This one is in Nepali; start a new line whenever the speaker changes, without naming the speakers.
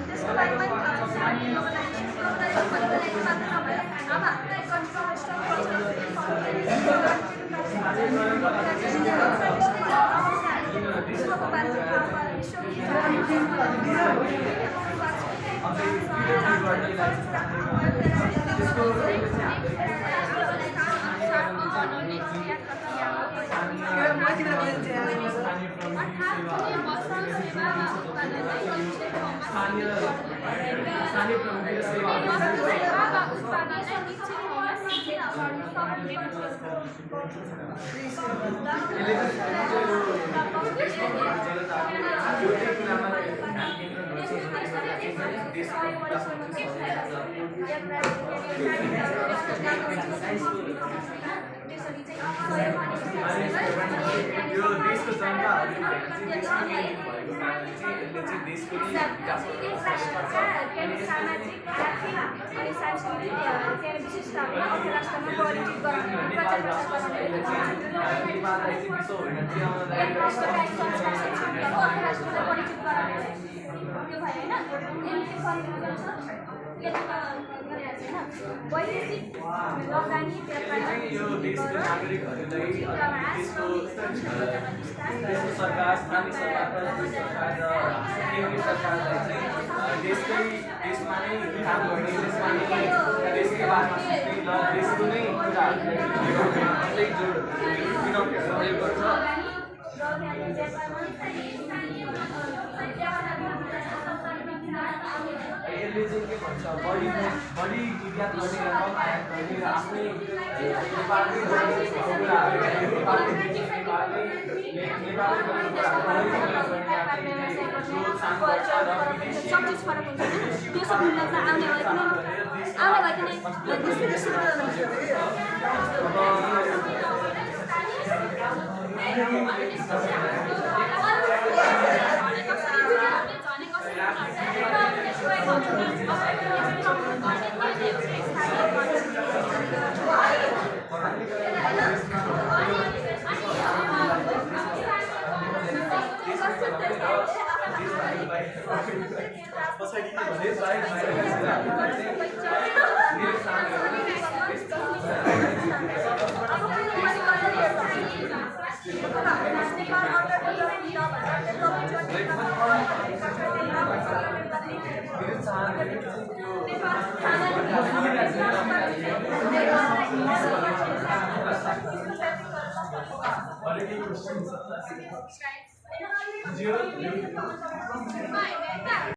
त्यसको लागि पनि
सरकार स्थानीय सरकार र केन्द्रीय सरकारलाई चाहिँ देशमा नै काम गर्ने देशमा नै देशकै बारेमा सोच्ने र देशको नै कुराहरूलाई चुनौतीहरू सहयोग गर्छ। यसले चाहिँ के भन्छ बढी निर्यात गर्ने र कम आयात गर्ने र आफ्नै नेपालकै